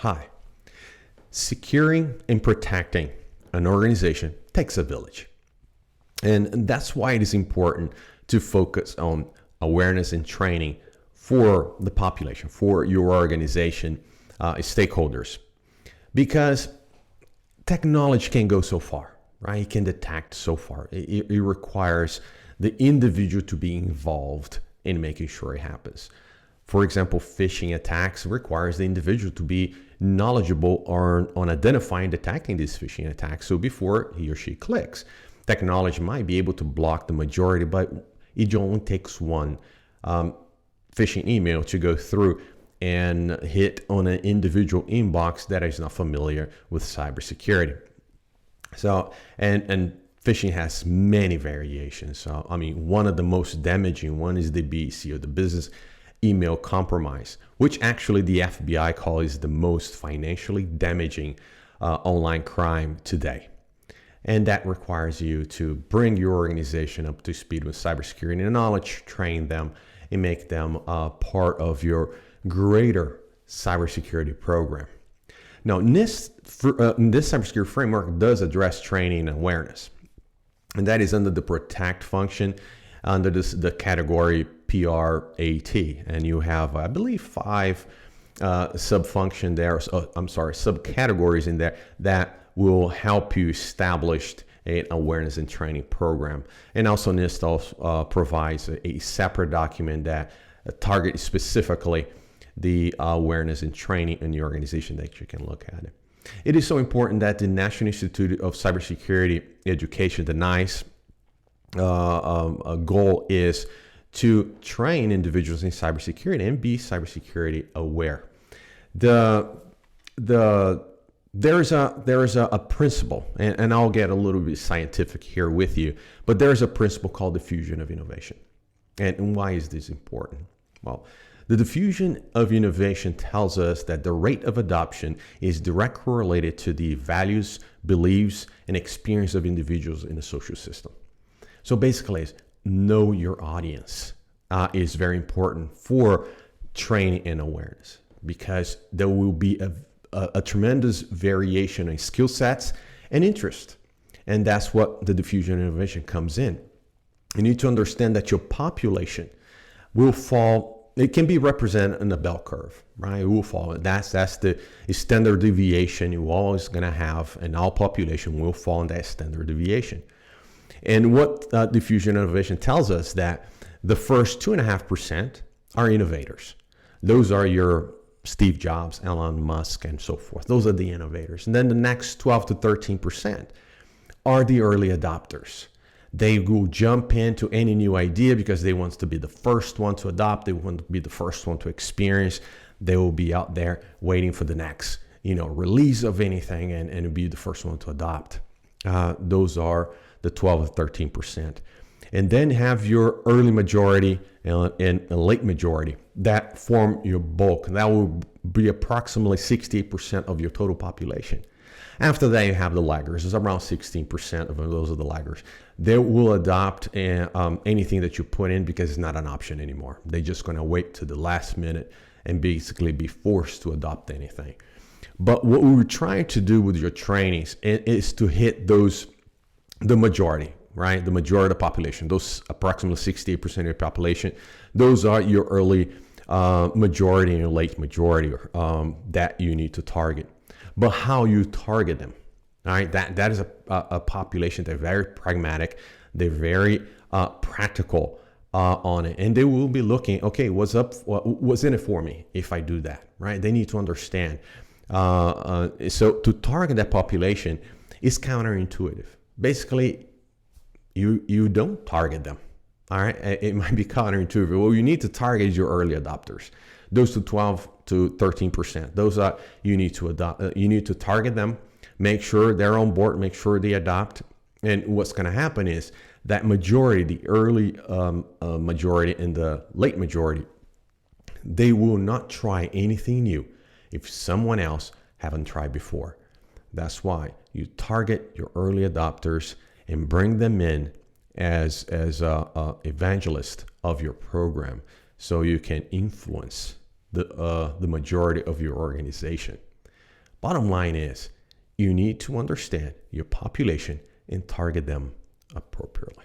Hi. Securing and protecting an organization takes a village. And that's why it is important to focus on awareness and training for the population, for your organization, stakeholders. Because technology can go so far, right? It can detect so far. It requires the individual to be involved in making sure it happens. For example, phishing attacks requires the individual to be knowledgeable on identifying and detecting these phishing attacks. So before he or she clicks, technology might be able to block the majority, but it only takes one phishing email to go through and hit on an individual inbox that is not familiar with cybersecurity. So, and phishing has many variations. So, I mean, one of the most damaging one is the BEC, or the business email compromise, which actually the FBI calls the most financially damaging online crime today. And that requires you to bring your organization up to speed with cybersecurity knowledge, train them, and make them part of your greater cybersecurity program. Now, this cybersecurity framework does address training and awareness, and that is under the protect function, under the category PR.AT, and you have, I believe, 5 subcategories in there that will help you establish an awareness and training program. And also NIST also, provides a separate document that targets specifically the awareness and training in your organization that you can look at it. It is so important that the National Institute of Cybersecurity Education, the NIST, goal is to train individuals in cybersecurity and be cybersecurity aware. There is a principle, and I'll get a little bit scientific here with you, but there's a principle called diffusion of innovation. And why is this important? Well, the diffusion of innovation tells us that the rate of adoption is directly correlated to the values, beliefs, and experience of individuals in the social system. So basically, know your audience is very important for training and awareness, because there will be a tremendous variation in skill sets and interest. And that's what the diffusion innovation comes in. You need to understand that your population will fall. It can be represented in a bell curve, right? It will fall. That's the standard deviation you're always going to have, and all population will fall in that standard deviation. And what diffusion innovation tells us that the first 2.5% are innovators. Those are your Steve Jobs, Elon Musk, and so forth. Those are the innovators. And then the next 12 to 13% are the early adopters. They will jump into any new idea because they want to be the first one to adopt. They want to be the first one to experience. They will be out there waiting for the next, release of anything and be the first one to adopt. Those are the 12 to 13%. And then have your early majority and a late majority that form your bulk. That will be approximately 68% of your total population. After that, you have the laggers. It's around 16% of those are the laggers. They will adopt anything that you put in because it's not an option anymore. They're just going to wait to the last minute and basically be forced to adopt anything. But what we were trying to do with your trainings is to hit the majority, right? The majority of the population, those approximately 68% of your population, those are your early majority and your late majority that you need to target. But how you target them, all right? That is a population that's very pragmatic. They're very practical on it, and they will be looking, okay, what's in it for me if I do that, right? They need to understand. So to target that population is counterintuitive. Basically, you don't target them, all right? It might be counterintuitive. What you need to target is your early adopters. Those to 12 to 13%. Those are you need to adopt. You need to target them. Make sure they're on board. Make sure they adopt. And what's going to happen is that majority, the early majority and the late majority, they will not try anything new if someone else haven't tried before. That's why you target your early adopters and bring them in as evangelist of your program, so you can influence the majority of your organization. Bottom line is, you need to understand your population and target them appropriately.